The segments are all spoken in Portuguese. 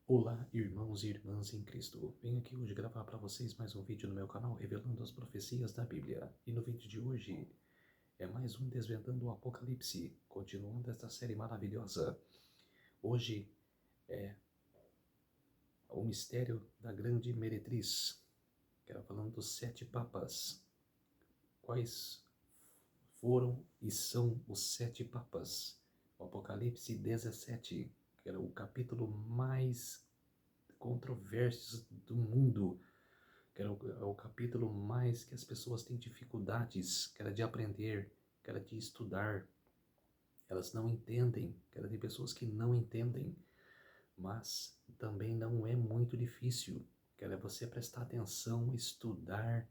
Olá, irmãos e irmãs em Cristo. Venho aqui hoje gravar para vocês mais um vídeo no meu canal revelando as profecias da Bíblia. E no vídeo de hoje é mais um Desvendando o Apocalipse, continuando esta série maravilhosa. Hoje é o mistério da grande meretriz, que era falando dos 7 papas. Quais foram e são os 7 papas? O Apocalipse 17, que era o capítulo mais controversos do mundo, que era o capítulo mais que as pessoas têm dificuldades, que era de aprender, que era de estudar. Elas não entendem, que era de pessoas que não entendem, mas também não é muito difícil, que era você prestar atenção, estudar,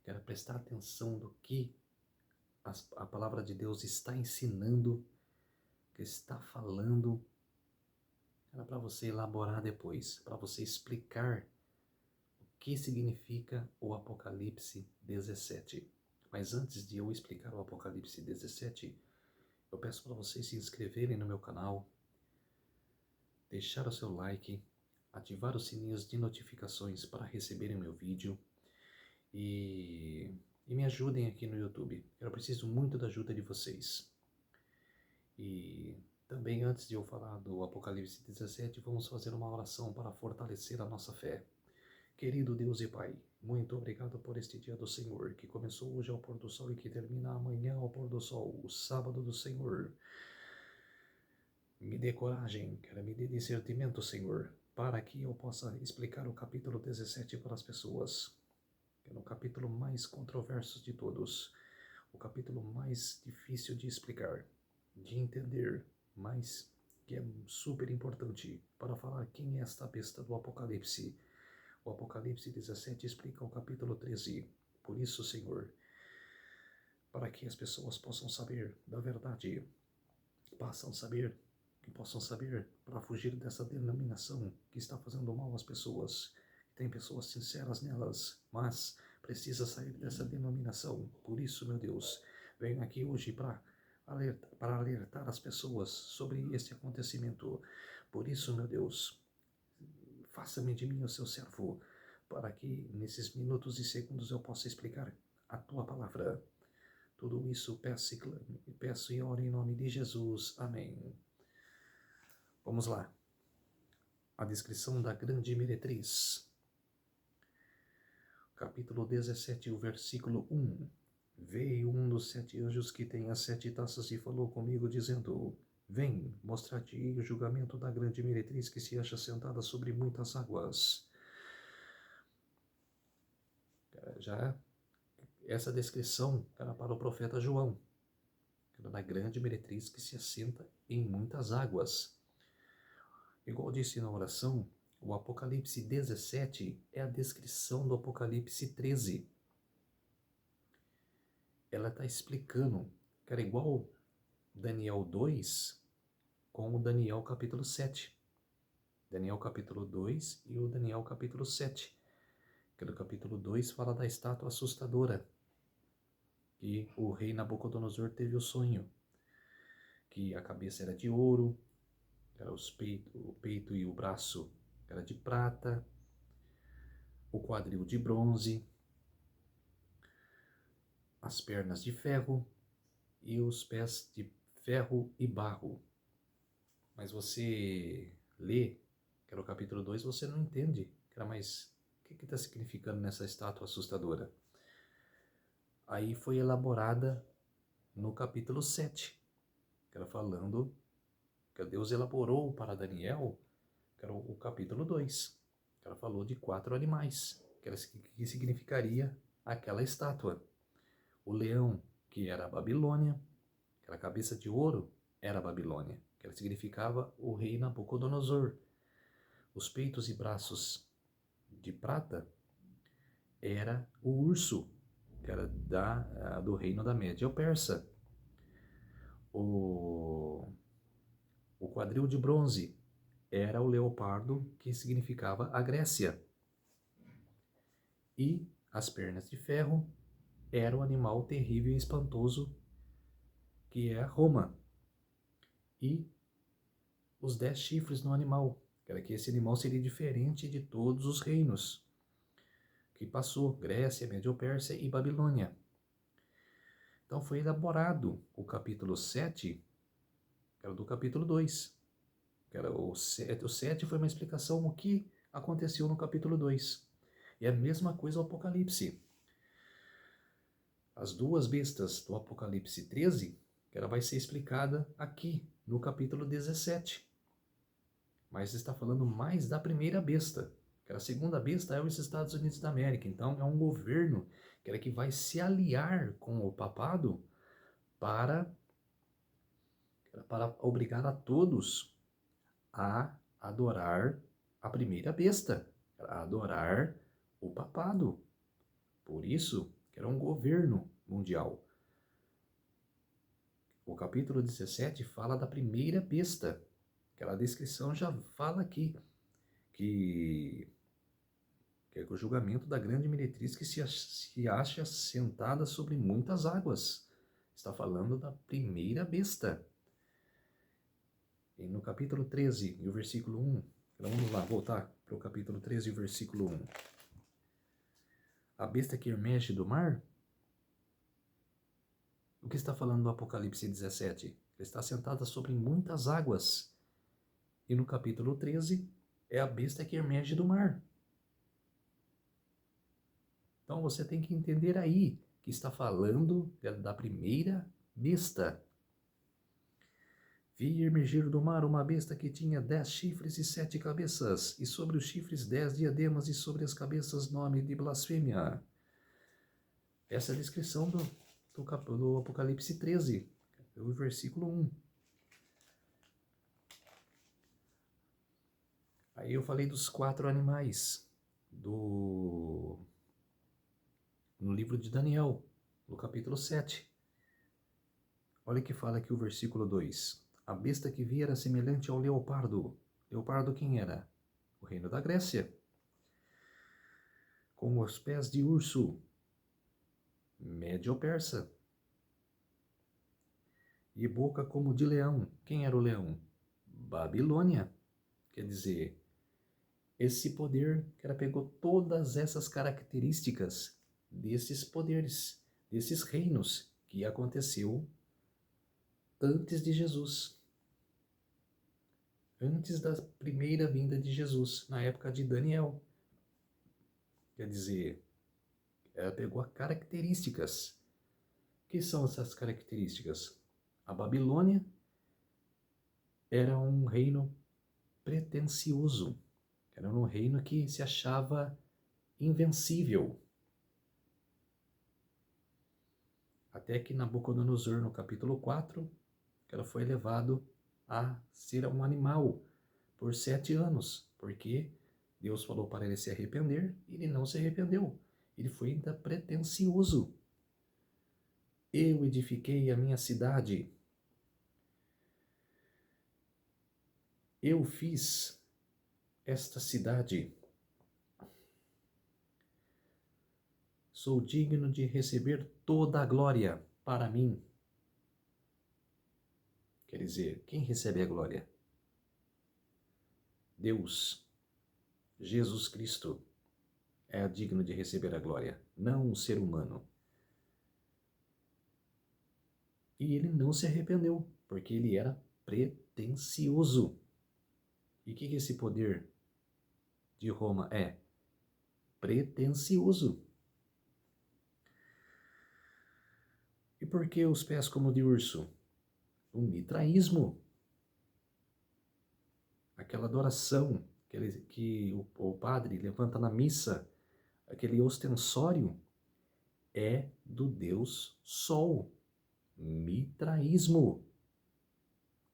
que era prestar atenção do que a palavra de Deus está ensinando, que está falando, era para você elaborar depois, para você explicar que significa o Apocalipse 17. Mas antes de eu explicar o Apocalipse 17, eu peço para vocês se inscreverem no meu canal, deixar o seu like, ativar os sininhos de notificações para receberem meu vídeo e me ajudem aqui no YouTube. Eu preciso muito da ajuda de vocês. E também antes de eu falar do Apocalipse 17, vamos fazer uma oração para fortalecer a nossa fé. Querido Deus e Pai, muito obrigado por este dia do Senhor, que começou hoje ao pôr do sol e que termina amanhã ao pôr do sol, o sábado do Senhor. Me dê coragem, me dê discernimento, Senhor, para que eu possa explicar o capítulo 17 para as pessoas, que é o capítulo mais controverso de todos, o capítulo mais difícil de explicar, de entender, mas que é super importante para falar quem é esta besta do Apocalipse. O Apocalipse 17 explica o capítulo 13. Por isso, Senhor, para que as pessoas possam saber da verdade, possam saber para fugir dessa denominação que está fazendo mal às pessoas. Tem pessoas sinceras nelas, mas precisa sair dessa denominação. Por isso, meu Deus, venho aqui hoje para alertar as pessoas sobre este acontecimento. Por isso, meu Deus, faça-me de mim o seu servo, para que nesses minutos e segundos eu possa explicar a tua palavra. Tudo isso peço e oro em nome de Jesus. Amém. Vamos lá. A descrição da grande meretriz. Capítulo 17, o versículo 1. Veio um dos 7 anjos que tem as 7 taças e falou comigo, dizendo: Vem, mostrar-te-ei o julgamento da grande meretriz que se acha sentada sobre muitas águas. Já essa descrição era para o profeta João, que era da grande meretriz que se assenta em muitas águas. Igual disse na oração, o Apocalipse 17 é a descrição do Apocalipse 13. Ela está explicando, que era igual Daniel 2 com o Daniel capítulo 7. Daniel capítulo 2 e o Daniel capítulo 7. Que no capítulo 2 fala da estátua assustadora, que o rei Nabucodonosor teve o sonho, que a cabeça era de ouro, era o peito e o braço era de prata, o quadril de bronze, as pernas de ferro e os pés de ferro e barro. Mas você lê, que era o capítulo 2, você não entende, mas o que está significando nessa estátua assustadora? Aí foi elaborada no capítulo 7, que era falando que Deus elaborou para Daniel, que era o capítulo 2, que ela falou de 4 animais, que significaria aquela estátua. O leão, que era a Babilônia, que era a cabeça de ouro, era a Babilônia, que ela significava o rei Nabucodonosor. Os peitos e braços de prata era o urso, que era do reino da Média Persa. O quadril de bronze era o leopardo, que significava a Grécia. E as pernas de ferro era o animal terrível e espantoso, que é Roma. E os 10 chifres no animal, Era que esse animal seria diferente de todos os reinos que passou, Grécia, Médio-Pérsia e Babilônia. Então foi elaborado o capítulo 7, que era do capítulo 2. Que era o 7 foi uma explicação do que aconteceu no capítulo 2. E a mesma coisa o Apocalipse. As duas bestas do Apocalipse 13, que ela vai ser explicada aqui no capítulo 17. Mas está falando mais da primeira besta. Que a segunda besta é os Estados Unidos da América. Então é um governo que vai se aliar com o papado para obrigar a todos a adorar a primeira besta, a adorar o papado. Por isso, que era um governo mundial. O capítulo 17 fala da primeira besta. Aquela descrição já fala aqui que é o julgamento da grande meretriz que se acha sentada sobre muitas águas. Está falando da primeira besta. E no capítulo 13, e o versículo 1, então vamos lá, voltar para o capítulo 13, o versículo 1. A besta que emerge do mar, o que está falando no Apocalipse 17? Ela está sentada sobre muitas águas. E no capítulo 13, é a besta que emerge do mar. Então você tem que entender aí que está falando da primeira besta. Vi emergir do mar uma besta que tinha 10 chifres e 7 cabeças, e sobre os chifres 10 diademas, e sobre as cabeças nome de blasfêmia. Essa é a descrição do Apocalipse 13, o versículo 1. Aí eu falei dos 4 animais no livro de Daniel, no capítulo 7. Olha que fala aqui o versículo 2. A besta que vi era semelhante ao leopardo. Leopardo quem era? O reino da Grécia. Com os pés de urso. Médio-persa. E boca como de leão. Quem era o leão? Babilônia. Quer dizer, esse poder que ela pegou todas essas características desses poderes, desses reinos que aconteceu antes de Jesus. Antes da primeira vinda de Jesus, na época de Daniel. Quer dizer, ela pegou as características. O que são essas características? A Babilônia era um reino pretensioso. Era um reino que se achava invencível. Até que Nabucodonosor, no capítulo 4, ela foi levado a ser um animal por 7 anos, porque Deus falou para ele se arrepender e ele não se arrependeu. Ele foi ainda pretensioso. Eu edifiquei a minha cidade. Eu fiz esta cidade. Sou digno de receber toda a glória para mim. Quer dizer, quem recebe a glória? Deus, Jesus Cristo, é digno de receber a glória, não um ser humano. E ele não se arrependeu, porque ele era pretensioso. E o que esse poder de Roma é? Pretensioso. E por que os pés como de urso? O mitraísmo. Aquela adoração que o padre levanta na missa, aquele ostensório, é do deus Sol. Mitraísmo.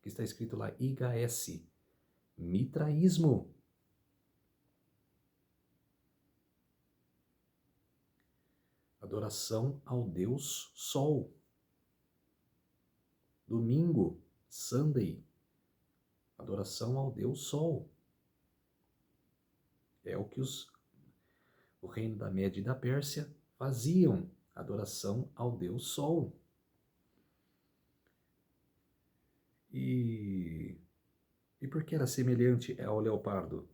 Que está escrito lá, IHS. Mitraísmo. Adoração ao deus Sol. Domingo, Sunday. Adoração ao deus Sol. É o que o reino da Média e da Pérsia faziam. Adoração ao deus Sol. E E por que era semelhante ao leopardo?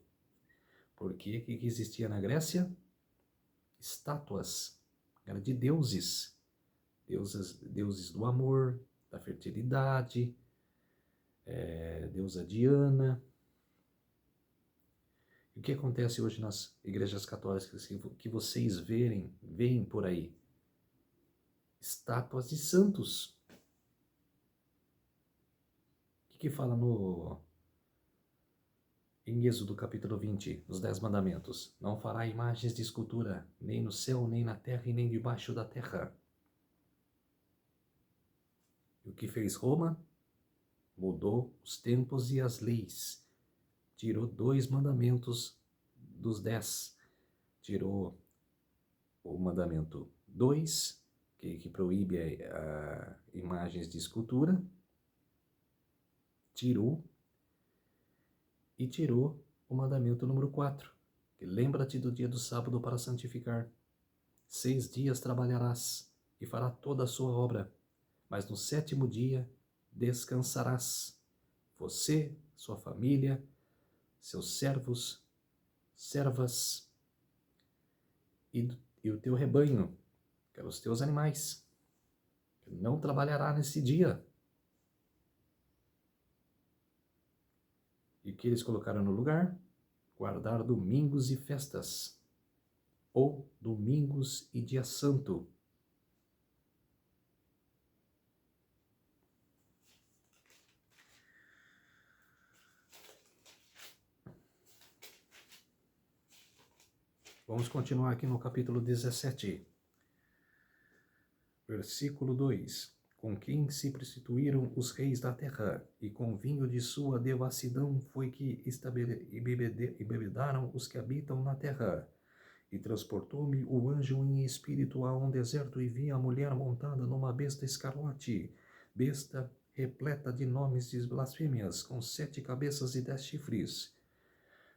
Porque o que existia na Grécia? Estátuas. Era de deuses. Deuses do amor, da fertilidade, deusa Diana. E o que acontece hoje nas igrejas católicas que vocês veem por aí? Estátuas de santos. O que fala em Êxodo capítulo 20, os 10 mandamentos? Não fará imagens de escultura, nem no céu, nem na terra e nem debaixo da terra. E o que fez Roma? Mudou os tempos e as leis. Tirou 2 mandamentos dos 10. Tirou o mandamento 2, que proíbe imagens de escultura. Tirou o mandamento número 4, que lembra-te do dia do sábado para santificar. 6 dias trabalharás e fará toda a sua obra, mas no 7º dia descansarás. Você, sua família, seus servos, servas e o teu rebanho, que eram os teus animais. Não trabalhará nesse dia. E o que eles colocaram no lugar? Guardar domingos e festas, ou domingos e dia santo. Vamos continuar aqui no capítulo 17, versículo 2. Com quem se prostituíram os reis da terra, e com vinho de sua devassidão foi que bebedaram os que habitam na terra. E transportou-me o anjo em espírito a um deserto, e vi a mulher montada numa besta escarlate, besta repleta de nomes de blasfêmias, com 7 cabeças e 10 chifres.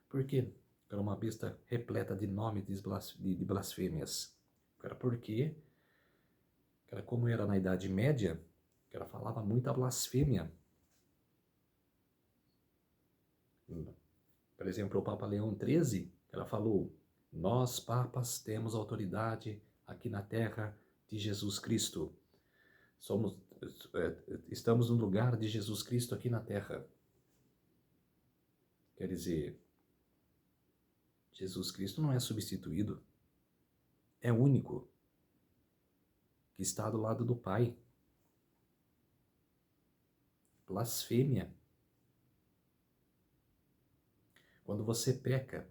Por quê? Era uma besta repleta de nomes de blasfêmias. Era porque, como era na Idade Média, ela falava muita blasfêmia. Por exemplo, o Papa Leão XIII, ela falou: nós, papas, temos autoridade aqui na terra de Jesus Cristo. Estamos no lugar de Jesus Cristo aqui na terra. Quer dizer, Jesus Cristo não é substituído. É único, que está do lado do Pai. Blasfêmia. Quando você peca,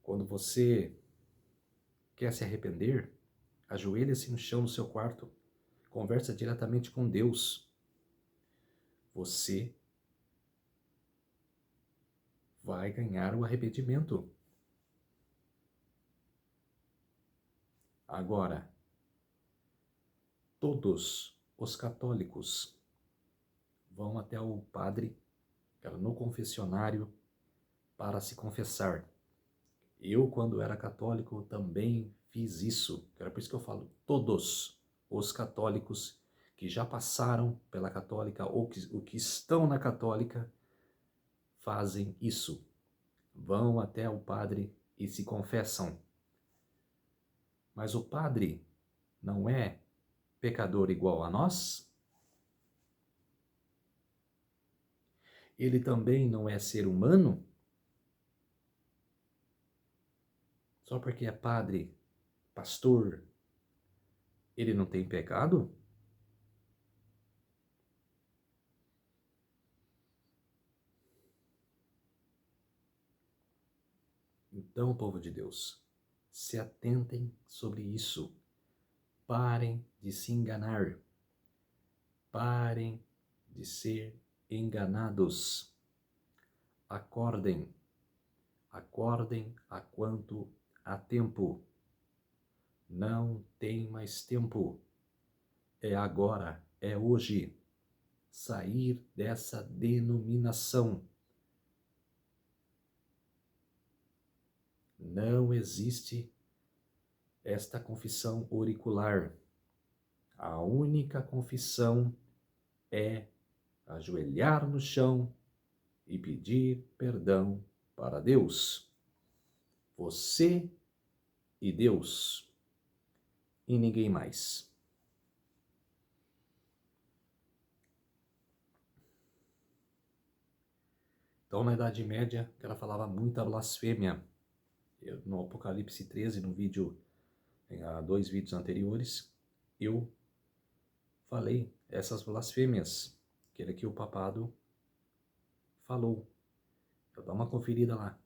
quando você quer se arrepender, ajoelha-se no chão do seu quarto, conversa diretamente com Deus. Você vai ganhar o arrependimento. Agora, todos os católicos vão até o padre, no confessionário, para se confessar. Eu, quando era católico, também fiz isso. Era por isso que eu falo, todos os católicos que já passaram pela católica ou que estão na católica fazem isso. Vão até o padre e se confessam. Mas o padre não é pecador igual a nós? Ele também não é ser humano? Só porque é padre, pastor, ele não tem pecado? Então, povo de Deus, se atentem sobre isso. Parem de se enganar. Parem de ser enganados. Acordem. Acordem a quanto há tempo. Não tem mais tempo. É agora, é hoje. Sair dessa denominação. Não existe esta confissão auricular. A única confissão é ajoelhar no chão e pedir perdão para Deus. Você e Deus, e ninguém mais. Então, na Idade Média, ela falava muita blasfêmia. No Apocalipse 13, no vídeo, há 2 vídeos anteriores, eu falei essas blasfêmias que o papado falou. Eu dá uma conferida lá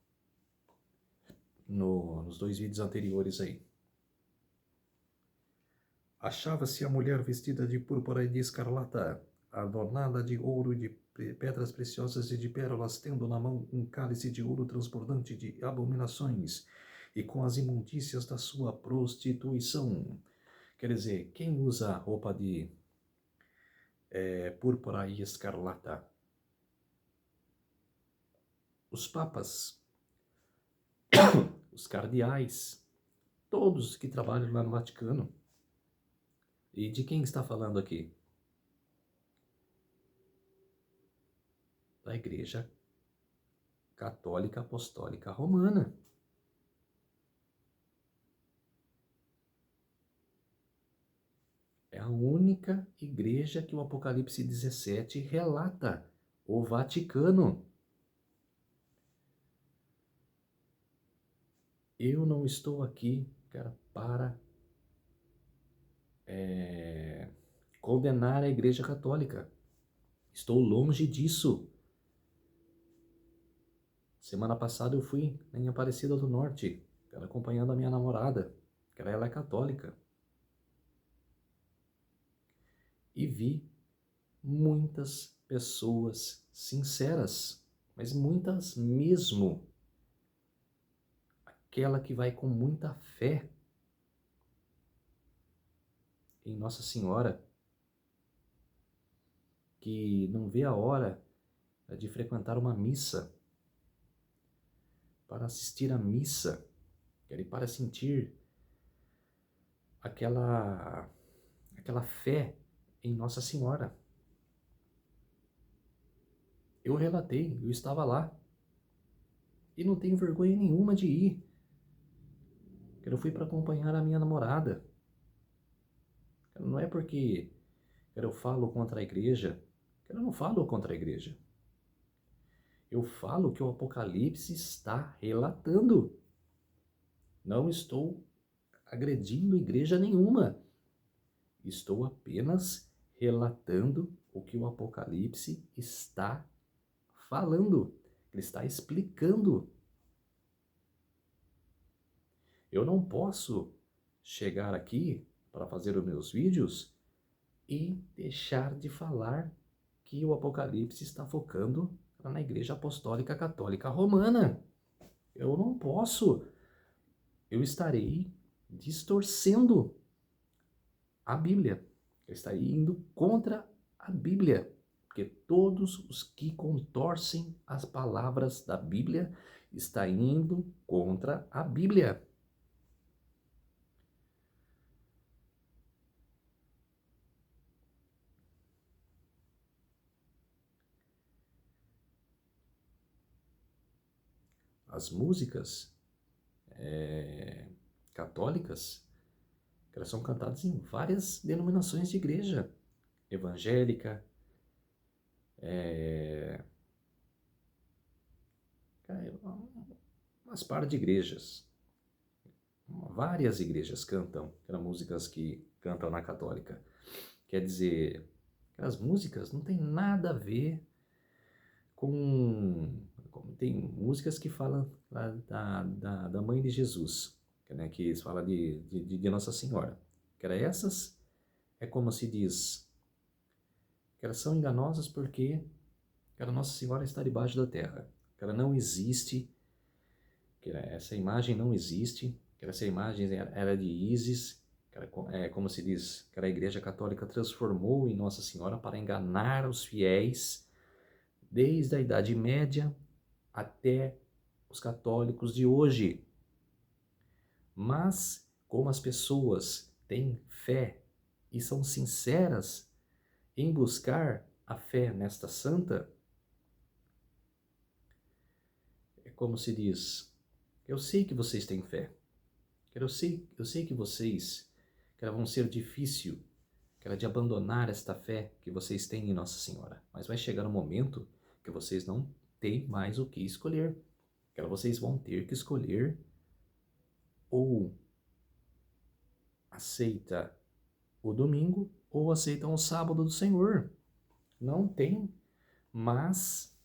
nos 2 vídeos anteriores aí. Achava-se a mulher vestida de púrpura e de escarlata, adornada de ouro e de pedras preciosas e de pérolas, tendo na mão um cálice de ouro transbordante de abominações e com as imundícias da sua prostituição. Quer dizer, quem usa roupa de púrpura e escarlata? Os papas, os cardeais, todos que trabalham lá no Vaticano. E de quem está falando aqui? Da Igreja Católica Apostólica Romana. É a única igreja que o Apocalipse 17 relata, o Vaticano. Eu não estou aqui, cara, para condenar a Igreja Católica. Estou longe disso. Semana passada eu fui em Aparecida do Norte, cara, acompanhando a minha namorada, que ela é católica. E vi muitas pessoas sinceras, mas muitas mesmo. Aquela que vai com muita fé em Nossa Senhora, que não vê a hora de frequentar uma missa, para assistir à missa, e para sentir aquela fé em Nossa Senhora. Eu relatei, eu estava lá, e não tenho vergonha nenhuma de ir. Eu fui para acompanhar a minha namorada. Não é porque eu falo contra a igreja, eu não falo contra a igreja. Eu falo que o Apocalipse está relatando. Não estou agredindo igreja nenhuma. Estou apenas relatando o que o Apocalipse está falando. Ele está explicando. Eu não posso chegar aqui para fazer os meus vídeos e deixar de falar que o Apocalipse está focando na Igreja Apostólica Católica Romana. Eu não posso. Eu estarei distorcendo a Bíblia. Eu estarei indo contra a Bíblia. Porque todos os que contorcem as palavras da Bíblia estão indo contra a Bíblia. As músicas católicas, elas são cantadas em várias denominações de igreja. Evangélica, umas par de igrejas. Várias igrejas cantam músicas que cantam na católica. Quer dizer, as músicas não tem nada a ver com... Tem músicas que falam da mãe de Jesus, né, que fala de Nossa Senhora. Que essas, é como se diz, que elas são enganosas porque que a Nossa Senhora está debaixo da terra. Que ela não existe, que essa imagem não existe, que essa imagem era de Ísis, que é como se diz, que a Igreja Católica transformou em Nossa Senhora para enganar os fiéis desde a Idade Média até os católicos de hoje. Mas, como as pessoas têm fé e são sinceras em buscar a fé nesta santa, como se diz, eu sei que vocês têm fé. Eu sei que vocês, que vão ser difícil, que era de abandonar esta fé que vocês têm em Nossa Senhora. Mas vai chegar um momento que vocês não têm mais o que escolher. Que vocês vão ter que escolher ou aceita o domingo ou aceitam o sábado do Senhor. Não tem mais,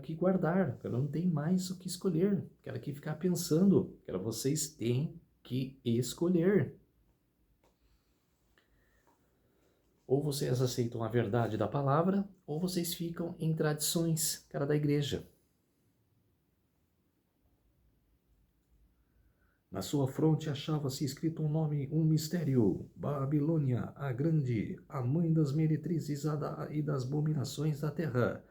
que guardar, não tem mais o que escolher, que ficar pensando, vocês têm que escolher. Ou vocês aceitam a verdade da palavra, ou vocês ficam em tradições, da igreja. Na sua fronte achava-se escrito um nome, um mistério: Babilônia, a grande, a mãe das meretrizes e das abominações da terra.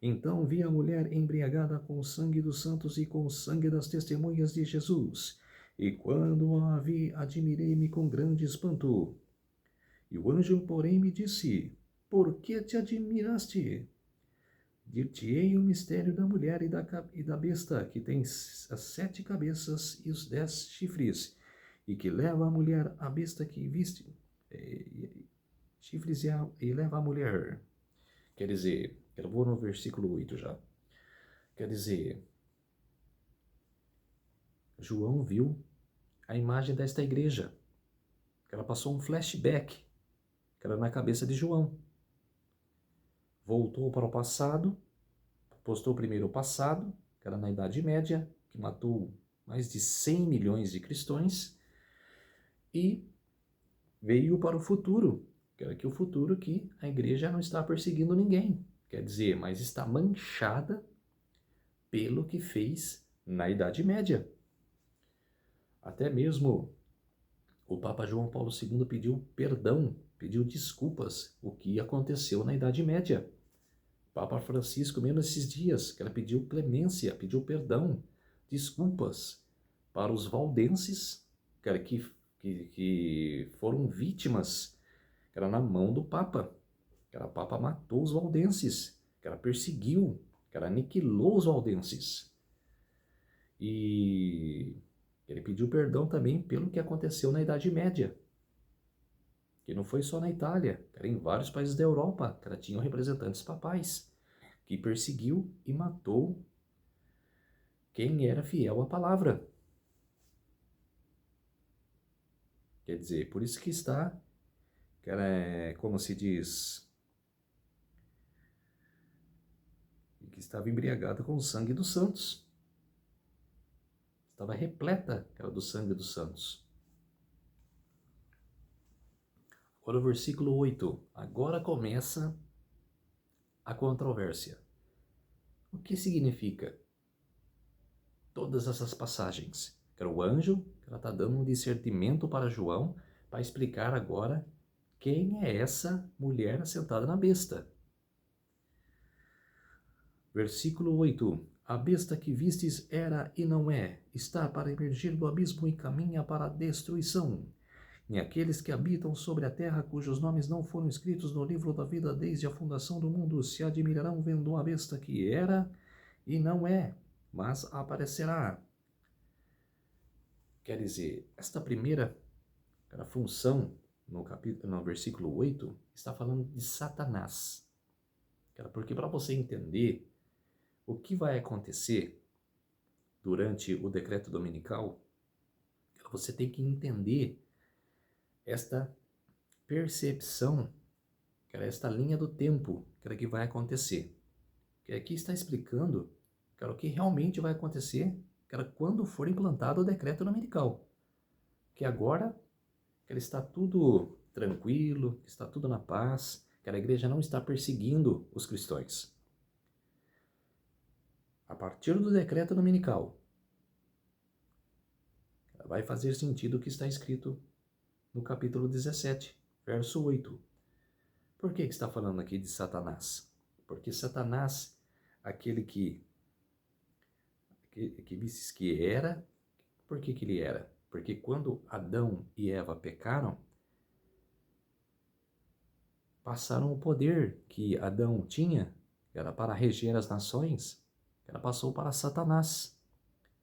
Então vi a mulher embriagada com o sangue dos santos e com o sangue das testemunhas de Jesus. E quando a vi, admirei-me com grande espanto. E o anjo, porém, me disse: Por que te admiraste? Dir-te-ei o mistério da mulher e da besta, que tem as 7 cabeças e os 10 chifres, e que leva a mulher, a besta que viste, chifres e leva a mulher. Quer dizer, eu vou no versículo 8 já. Quer dizer, João viu a imagem desta igreja. Ela passou um flashback, que era na cabeça de João. Voltou para o passado, postou primeiro o passado, que era na Idade Média, que matou mais de 100 milhões de cristãos, e veio para o futuro, que era o futuro que a igreja não está perseguindo ninguém, quer dizer, mas está manchada pelo que fez na Idade Média. Até mesmo o Papa João Paulo II pediu perdão, pediu desculpas, o que aconteceu na Idade Média. Papa Francisco, mesmo esses dias, que ela pediu clemência, pediu perdão, desculpas para os valdenses, que foram vítimas, que era na mão do Papa. Que o Papa matou os valdenses, que ela perseguiu, que ela aniquilou os valdenses. E ele pediu perdão também pelo que aconteceu na Idade Média. Que não foi só na Itália, era em vários países da Europa, que ela tinham representantes papais, que perseguiu e matou quem era fiel à palavra. Quer dizer, por isso que está, que ela é, como se diz, que estava embriagada com o sangue dos santos. Estava repleta, do sangue dos santos. Agora o versículo 8. Agora começa a controvérsia. O que significa todas essas passagens? O anjo, ela está dando um discernimento para João, para explicar agora quem é essa mulher sentada na besta. Versículo 8. A besta que vistes era e não é, está para emergir do abismo e caminha para a destruição. E aqueles que habitam sobre a terra, cujos nomes não foram escritos no livro da vida desde a fundação do mundo, se admirarão vendo a besta que era e não é, mas aparecerá. Quer dizer, esta primeira função, no versículo 8, está falando de Satanás. Porque para você entender o que vai acontecer durante o decreto dominical, você tem que entender esta percepção, esta linha do tempo, que vai acontecer. Que aqui está explicando, o que realmente vai acontecer, quando for implantado o decreto dominical. Que agora, está tudo tranquilo, está tudo na paz, que a igreja não está perseguindo os cristãos. A partir do decreto dominical, vai fazer sentido o que está escrito no capítulo 17, verso 8. Por que está falando aqui de Satanás? Porque Satanás, aquele que disse que era, por que ele era? Porque quando Adão e Eva pecaram, passaram o poder que Adão tinha, era para reger as nações, ela passou para Satanás.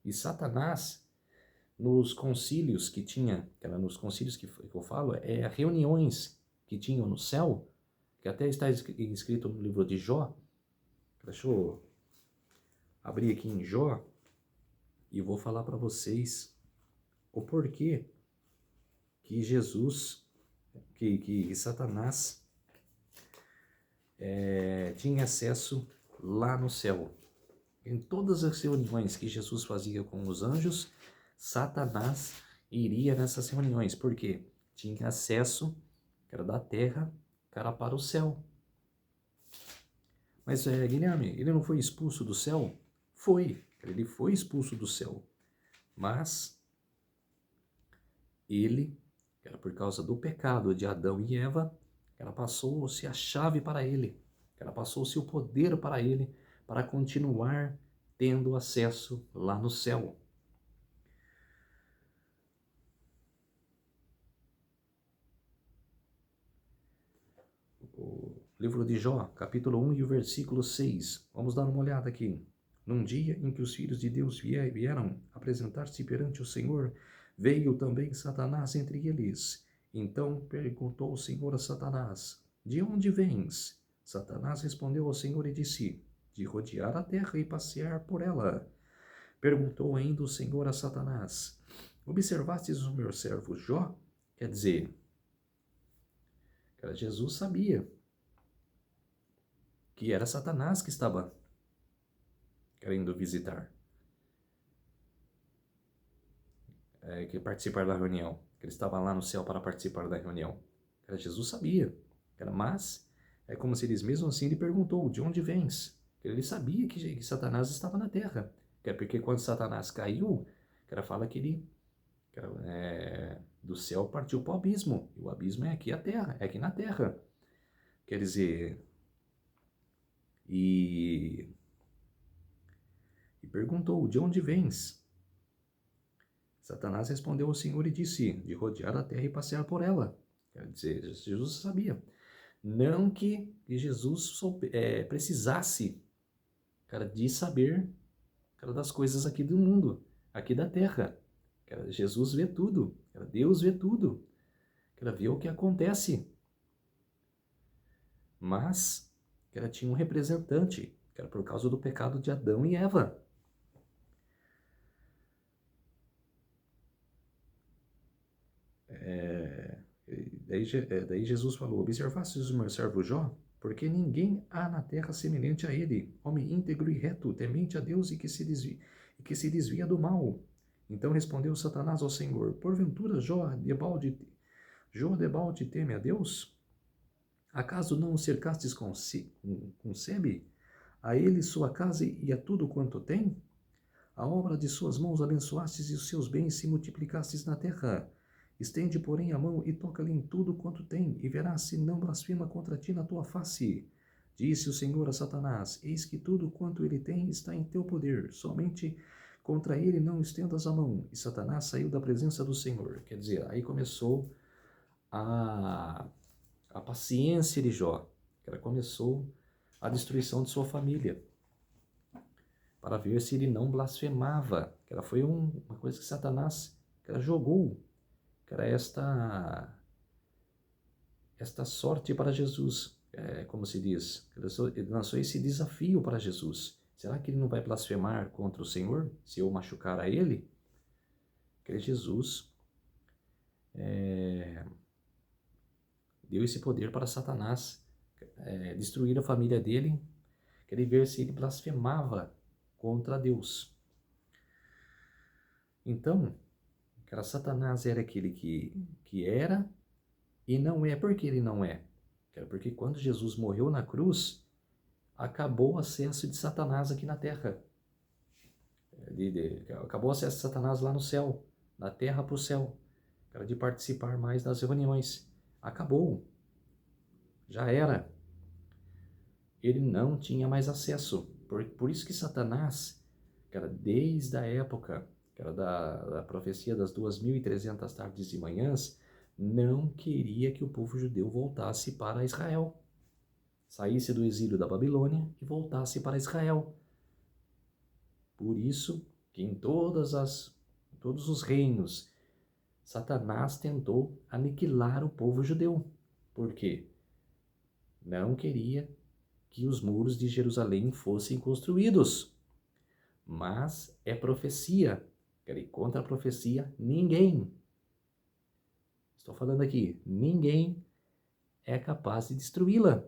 E Satanás, nos concílios que tinha, que era nos concílios que eu falo, reuniões que tinham no céu, que até está escrito no livro de Jó. Deixa eu abrir aqui em Jó e vou falar para vocês o porquê que Jesus, que Satanás tinha acesso lá no céu. Em todas as reuniões que Jesus fazia com os anjos, Satanás iria nessas reuniões, porque tinha acesso, que era da terra, cara, para o céu. Mas, Guilherme, ele não foi expulso do céu? Foi, ele foi expulso do céu. Mas ele, era por causa do pecado de Adão e Eva, ela passou-se a chave para ele, ela passou-se o poder para ele, para continuar tendo acesso lá no céu. O livro de Jó, capítulo 1 e o versículo 6. Vamos dar uma olhada aqui. Num dia em que os filhos de Deus vieram apresentar-se perante o Senhor, veio também Satanás entre eles. Então perguntou o Senhor a Satanás: de onde vens? Satanás respondeu ao Senhor e disse: de rodear a terra e passear por ela. Perguntou ainda o Senhor a Satanás: observastes o meu servo Jó? Quer dizer, Jesus sabia que era Satanás que estava querendo visitar, que participar da reunião, que ele estava lá no céu para participar da reunião. Jesus sabia, mas é como se ele mesmo assim lhe perguntou: de onde vens? Ele sabia que Satanás estava na terra, porque quando Satanás caiu, fala que ele do céu partiu para o abismo, e o abismo é aqui a terra, é aqui na terra. Quer dizer, e perguntou: de onde vens? Satanás respondeu ao Senhor e disse: de rodear a terra e passear por ela. Quer dizer, Jesus sabia. Não que Jesus precisasse, de saber, das coisas aqui do mundo, aqui da terra. Jesus vê tudo, Deus vê tudo, vê o que acontece. Mas tinha um representante, que era por causa do pecado de Adão e Eva. Daí Jesus falou: observastes o meu servo Jó? Porque ninguém há na terra semelhante a ele, homem íntegro e reto, temente a Deus e que se desvia do mal. Então respondeu Satanás ao Senhor: porventura Jó debalde teme a Deus? Acaso não o cercastes com sebe? A ele sua casa e a tudo quanto tem? A obra de suas mãos abençoastes e os seus bens se multiplicastes na terra. Estende, porém, a mão e toca-lhe em tudo quanto tem, e verás se não blasfema contra ti na tua face. Disse o Senhor a Satanás: eis que tudo quanto ele tem está em teu poder, somente contra ele não estendas a mão. E Satanás saiu da presença do Senhor. Quer dizer, aí começou a paciência de Jó. Começou a destruição de sua família, para ver se ele não blasfemava. Foi uma coisa que Satanás jogou, esta sorte para Jesus, como se diz, ele lançou esse desafio para Jesus. Será que ele não vai blasfemar contra o Senhor, se eu machucar a ele? Jesus deu esse poder para Satanás, destruir a família dele, querer ver se ele blasfemava contra Deus. Então, Satanás era aquele que era e não é. Por que ele não é? Porque quando Jesus morreu na cruz, acabou o acesso de Satanás aqui na terra. Acabou o acesso de Satanás lá no céu, da terra para o céu, de participar mais das reuniões. Acabou. Já era. Ele não tinha mais acesso. Por isso que Satanás, desde a época da profecia das 2.300 tardes e manhãs, não queria que o povo judeu voltasse para Israel. Saísse do exílio da Babilônia e voltasse para Israel. Por isso que em todos os reinos, Satanás tentou aniquilar o povo judeu. Por quê? Não queria que os muros de Jerusalém fossem construídos. Mas é profecia. E contra a profecia, ninguém. Estou falando aqui, ninguém é capaz de destruí-la.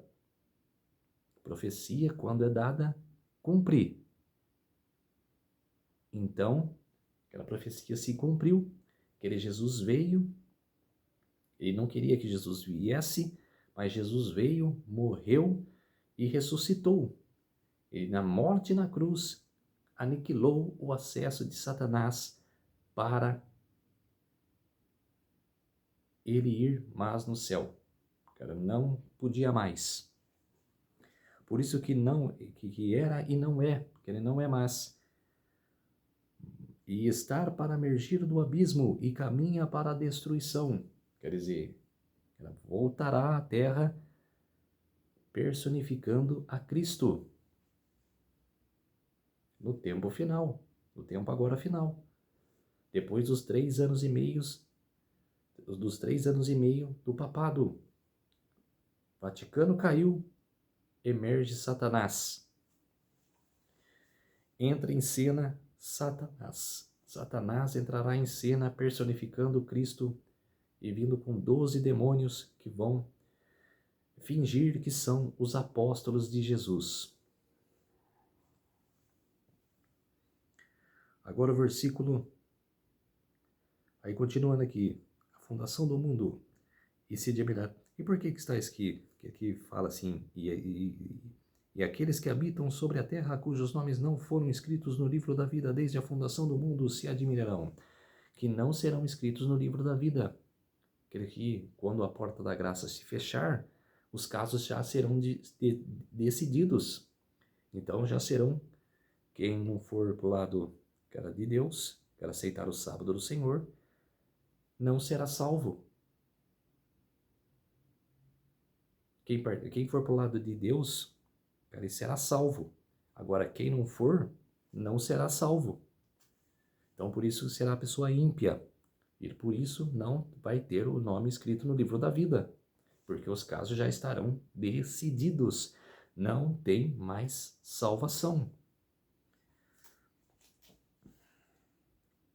Profecia, quando é dada, cumpre. Então, aquela profecia se cumpriu. Jesus veio. Ele não queria que Jesus viesse, mas Jesus veio, morreu e ressuscitou. Ele, na morte e na cruz, aniquilou o acesso de Satanás para ele ir mais no céu. Não podia mais. Por isso que era e não é, que ele não é mais. E estar para emergir do abismo e caminha para a destruição. Quer dizer, ela voltará à terra personificando a Cristo. No tempo final, no tempo agora final. Depois dos 3 anos e meio, do papado. Vaticano caiu, emerge Satanás. Entra em cena Satanás. Satanás entrará em cena personificando Cristo e vindo com 12 demônios que vão fingir que são os apóstolos de Jesus. Agora o versículo, aí continuando aqui, a fundação do mundo e se admirar. E por que está aqui? Que aqui fala assim, e aqueles que habitam sobre a terra, cujos nomes não foram escritos no livro da vida desde a fundação do mundo, se admirarão, que não serão escritos no livro da vida. Que quando a porta da graça se fechar, os casos já serão decididos. Então já serão, quem não for para o lado de Deus, quer aceitar o sábado do Senhor, não será salvo. Quem for para o lado de Deus, ele será salvo. Agora, quem não for, não será salvo. Então, por isso será a pessoa ímpia. E por isso não vai ter o nome escrito no livro da vida. Porque os casos já estarão decididos. Não tem mais salvação.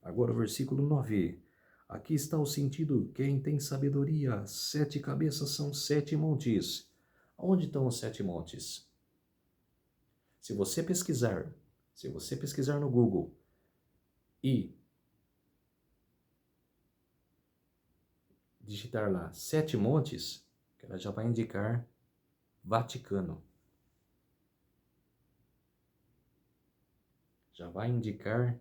Agora o versículo 9. Aqui está o sentido. Quem tem sabedoria, 7 cabeças são 7 montes. Onde estão os 7 montes? Se você pesquisar no Google e digitar lá 7 montes, ela já vai indicar Vaticano. Já vai indicar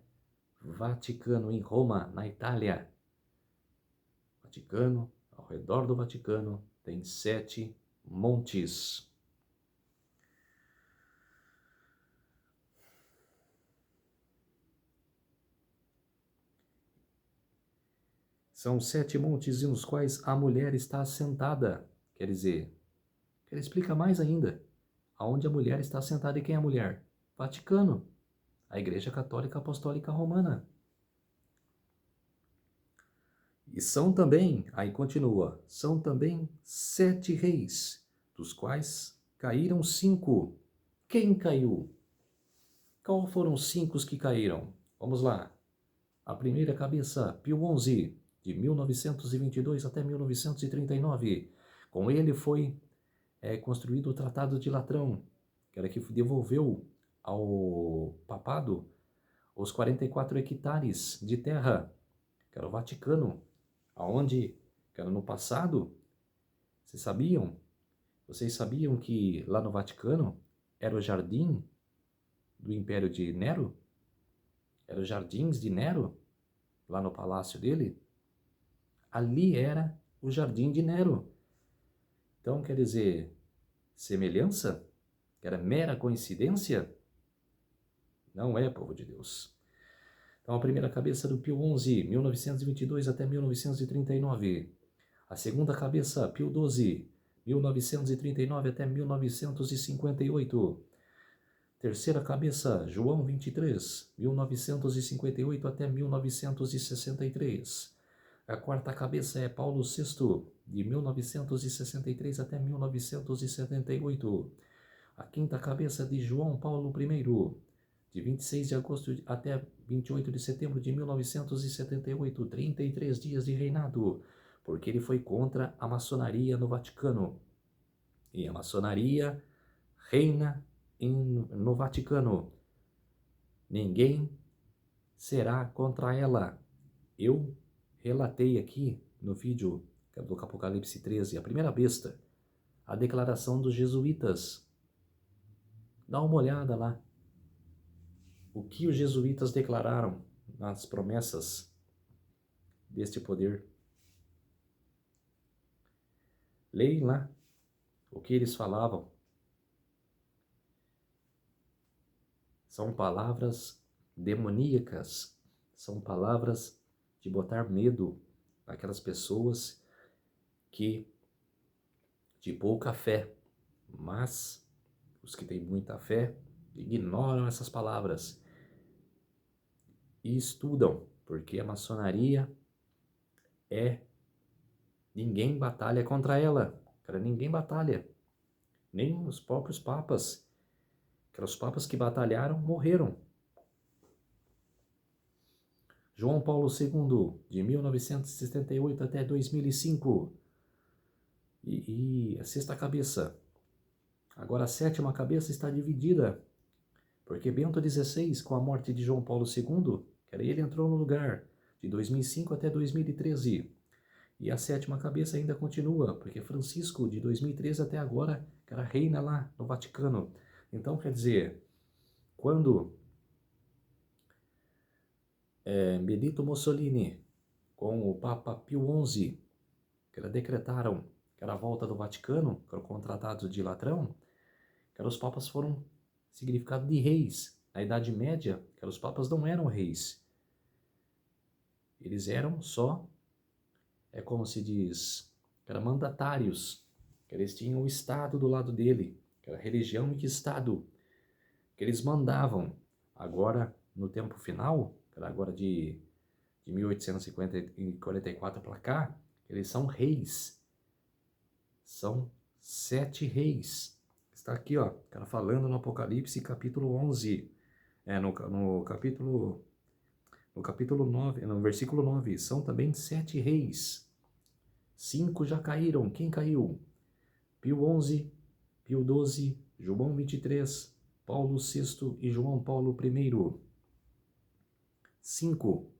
Vaticano em Roma, na Itália. Vaticano, ao redor do Vaticano, tem 7 montes. São 7 montes nos quais a mulher está assentada. Quer dizer, ele explica mais ainda. Aonde a mulher está assentada e quem é a mulher? Vaticano, a Igreja Católica Apostólica Romana. E são também, aí continua, são também 7 reis, dos quais caíram 5. Quem caiu? Qual foram os 5 que caíram? Vamos lá. A primeira cabeça, Pio XI, de 1922 até 1939. Com ele foi construído o Tratado de Latrão, que era que devolveu ao papado os 44 hectares de terra, que era o Vaticano, aonde, que era no passado, vocês sabiam que lá no Vaticano era o jardim do Império de Nero? Eram os jardins de Nero, lá no palácio dele? Ali era o jardim de Nero. Então, quer dizer, semelhança? Era mera coincidência? Não é, povo de Deus. Então, a primeira cabeça do Pio XI, 1922 até 1939. A segunda cabeça, Pio XII, 1939 até 1958. Terceira cabeça, João 23, 1958 até 1963. A quarta cabeça é Paulo VI, de 1963 até 1978. A quinta cabeça de João Paulo I, de 26 de agosto até 28 de setembro de 1978, 33 dias de reinado, porque ele foi contra a maçonaria no Vaticano. E a maçonaria reina no Vaticano. Ninguém será contra ela. Eu relatei aqui no vídeo do Apocalipse 13, a primeira besta, a declaração dos jesuítas. Dá uma olhada lá. O que os jesuítas declararam nas promessas deste poder. Leem lá o que eles falavam. São palavras demoníacas, são palavras de botar medo naquelas pessoas que de pouca fé, mas os que têm muita fé ignoram essas palavras e estudam, porque a maçonaria ninguém batalha contra ela, cara, ninguém batalha, nem os próprios papas. Os papas que batalharam morreram. João Paulo II, de 1978 até 2005. E a sexta cabeça. Agora a sétima cabeça está dividida, porque Bento XVI, com a morte de João Paulo II, ele entrou no lugar de 2005 até 2013. E a sétima cabeça ainda continua, porque Francisco, de 2013 até agora, reina lá no Vaticano. Então, quer dizer, quando Benito Mussolini, com o Papa Pio XI, decretaram a volta do Vaticano, com o Tratado de Latrão, os papas foram significado de reis. Na Idade Média, os papas não eram reis. Eles eram só, como se diz, mandatários. Eles tinham o Estado do lado dele, religião e Estado, que eles mandavam. Agora, no tempo final, agora de 1844 para cá, eles são reis. São 7 reis. Está aqui, ó, falando no Apocalipse, capítulo 11. No capítulo 9, no versículo 9, são também 7 reis. 5 já caíram. Quem caiu? Pio XI, Pio XII, João 23, Paulo VI e João Paulo I. 5.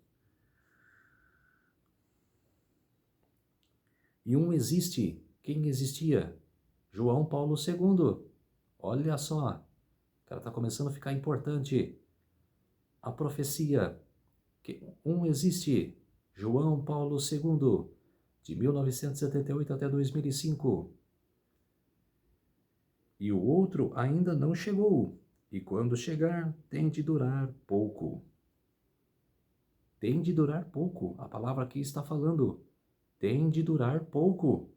E um existe. Quem existia? João Paulo II. Olha só, está começando a ficar importante. A profecia. Um existe. João Paulo II, de 1978 até 2005. E o outro ainda não chegou. E quando chegar, tem de durar pouco. Tem de durar pouco. A palavra aqui está falando. Tem de durar pouco.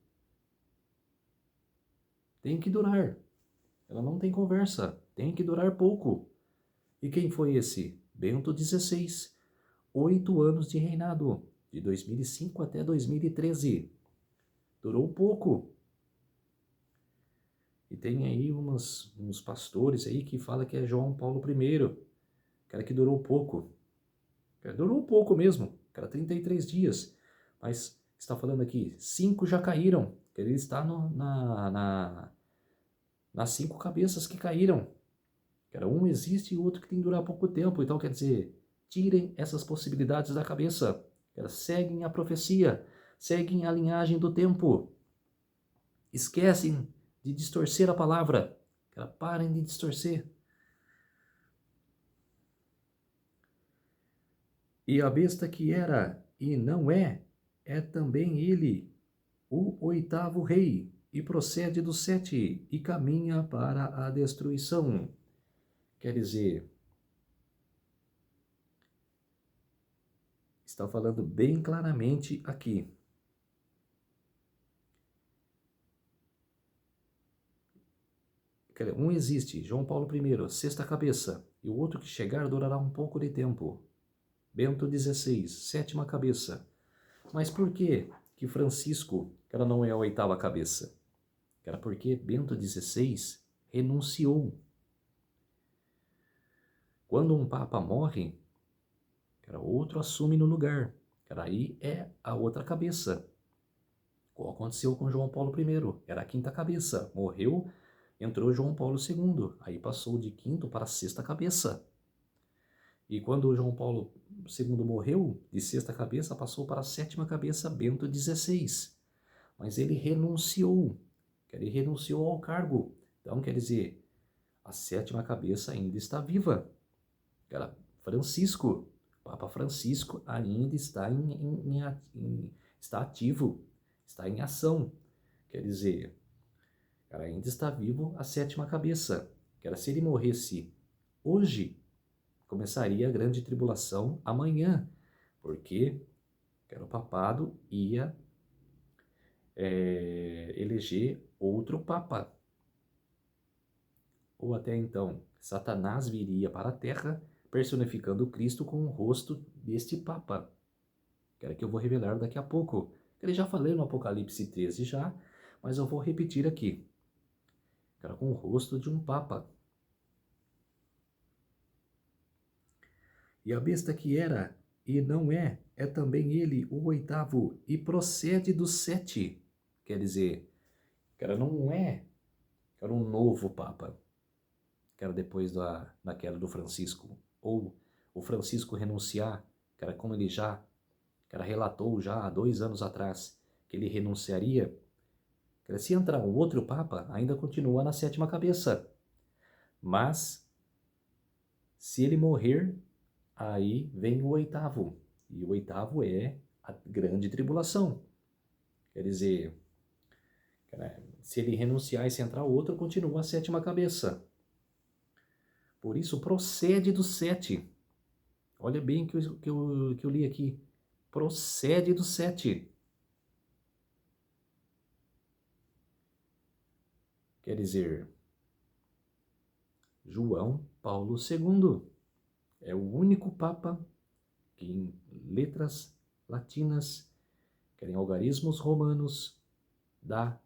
Tem que durar. Ela não tem conversa. Tem que durar pouco. E quem foi esse? Bento XVI. 8 anos de reinado. De 2005 até 2013. Durou pouco. E tem aí uns pastores aí que falam que é João Paulo I. Que durou pouco. Durou pouco mesmo. 33 dias. Mas está falando aqui, 5 já caíram. Ele está nas 5 cabeças que caíram. Um existe e o outro que tem que durar pouco tempo. Então, quer dizer, tirem essas possibilidades da cabeça. Seguem a profecia. Seguem a linhagem do tempo. Esquecem de distorcer a palavra. Parem de distorcer. E a besta que era e não é também ele, o 8º rei, e procede dos 7 e caminha para a destruição. Quer dizer, está falando bem claramente aqui. um existe, João Paulo I, sexta cabeça, e o outro que chegar durará um pouco de tempo, Bento XVI, sétima cabeça. Mas por que Francisco, que ela não é a oitava cabeça? Era porque Bento XVI renunciou. Quando um papa morre, outro assume no lugar. Aí é a outra cabeça. Como aconteceu com João Paulo I, era a quinta cabeça. Morreu, entrou João Paulo II. Aí passou de quinto para sexta cabeça. E quando João Paulo II morreu, de sexta cabeça passou para a sétima cabeça Bento XVI. Mas ele renunciou. Ele renunciou ao cargo. Então, quer dizer, a sétima cabeça ainda está viva. Era Francisco. Papa Francisco ainda está, está ativo, está em ação. Quer dizer, ainda está vivo a sétima cabeça. Se ele morresse hoje, começaria a grande tribulação amanhã, porque o papado ia eleger outro papa. Ou até então, Satanás viria para a terra, personificando Cristo com o rosto deste papa. Que eu vou revelar daqui a pouco. Eu já falei no Apocalipse 13 já, mas eu vou repetir aqui. Com o rosto de um papa. E a besta que era e não é também ele o oitavo e procede dos 7. Quer dizer, não é, um novo papa. Depois da queda do Francisco. Ou o Francisco renunciar, como ele já relatou já há 2 anos atrás, que ele renunciaria. Se entrar um outro papa, ainda continua na sétima cabeça. Mas, se ele morrer, aí vem o oitavo. E o oitavo é a grande tribulação. Quer dizer, se ele renunciar e se entrar outro, continua a sétima cabeça. Por isso, procede dos 7. Olha bem que eu li aqui. Procede dos 7. Quer dizer, João Paulo II é o único papa que em letras latinas, em algarismos romanos, dá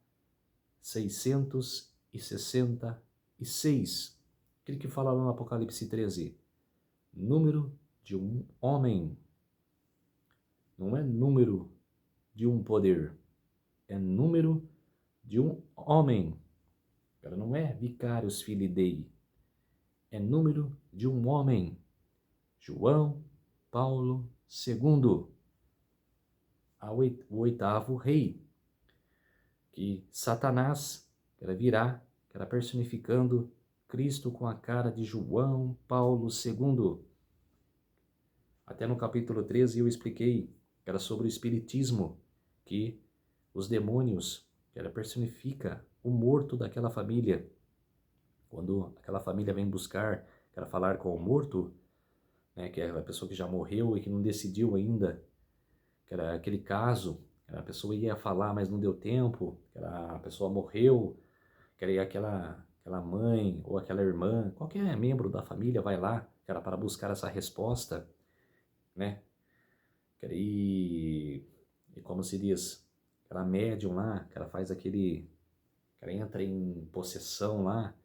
666. Aquele que fala lá no Apocalipse 13. Número de um homem. Não é número de um poder. É número de um homem. Não é Vicarius Filii Dei. É número de um homem. João Paulo II. O oitavo rei. Que Satanás virá, personificando Cristo com a cara de João Paulo II. Até no capítulo 13 eu expliquei que era sobre o espiritismo, que os demônios, personifica o morto daquela família. Quando aquela família vem buscar, falar com o morto, que é a pessoa que já morreu e que não decidiu ainda, que era aquele caso, a pessoa ia falar, mas não deu tempo, a pessoa morreu, aquela mãe ou aquela irmã, qualquer membro da família vai lá, para buscar essa resposta, né? E como se diz, aquela médium lá, faz aquele, entra em possessão lá,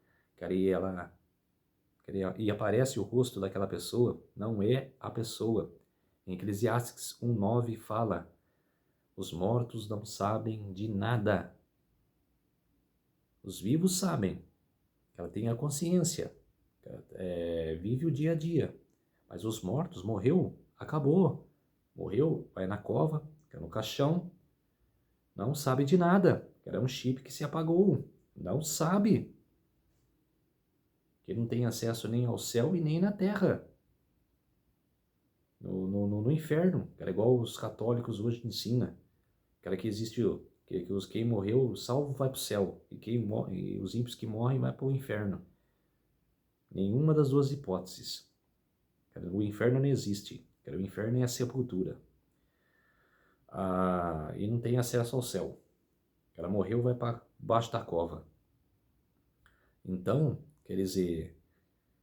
e aparece o rosto daquela pessoa, não é a pessoa. Em Eclesiastes 1:9 fala, os mortos não sabem de nada. Os vivos sabem, ela tem a consciência, vive o dia a dia. Mas os mortos, morreu, acabou. Morreu, vai na cova, no caixão, não sabe de nada. Era um chip que se apagou, não sabe. Que não tem acesso nem ao céu e nem na terra. No inferno, igual os católicos hoje ensinam. Que existe, quem morreu salvo vai para o céu, e os ímpios que morrem vai para o inferno. Nenhuma das duas hipóteses. O inferno não existe. O inferno é a sepultura. E não tem acesso ao céu. Morreu, vai para baixo da cova. Então, quer dizer,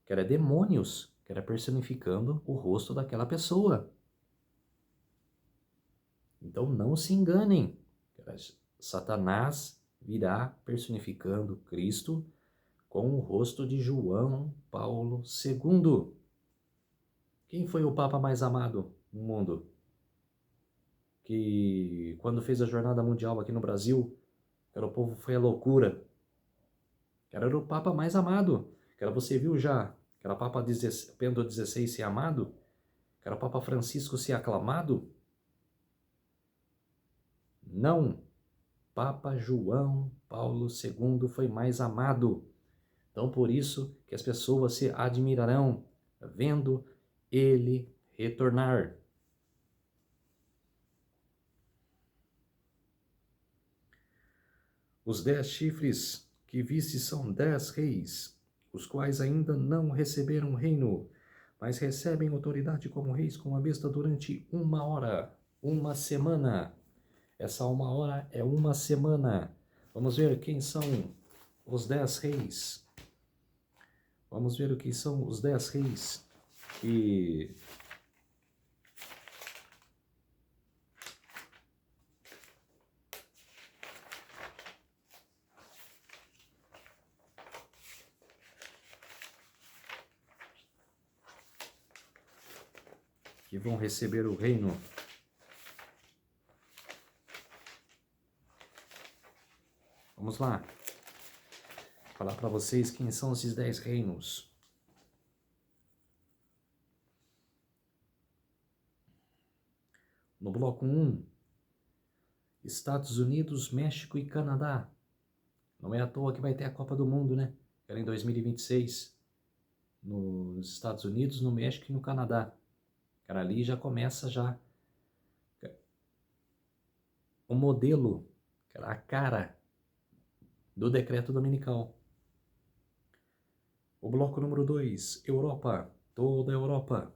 que era demônios, que era personificando o rosto daquela pessoa. Então não se enganem, Satanás virá personificando Cristo com o rosto de João Paulo II. Quem foi o Papa mais amado no mundo? Que quando fez a jornada mundial aqui no Brasil, o povo foi a loucura. Era o Papa mais amado. Você viu já? Que era o Papa Bento XVI ser amado? Que era o Papa Francisco ser aclamado? Não. Papa João Paulo II foi mais amado. Então, por isso que as pessoas se admirarão vendo ele retornar. Os 10 chifres que viste são 10 reis, os quais ainda não receberam reino, mas recebem autoridade como reis com a besta durante 1 hora, 1 semana. Essa 1 hora é 1 semana. Vamos ver quem são os 10 reis. Vamos ver o que são os 10 reis que vão receber o reino. Vamos lá. Falar para vocês quem são esses 10 reinos. No bloco 1, Estados Unidos, México e Canadá. Não é à toa que vai ter a Copa do Mundo, né? Era em 2026. Nos Estados Unidos, no México e no Canadá. Cara, ali já começa já o modelo, a cara do decreto dominical. O bloco número 2, Europa, toda a Europa.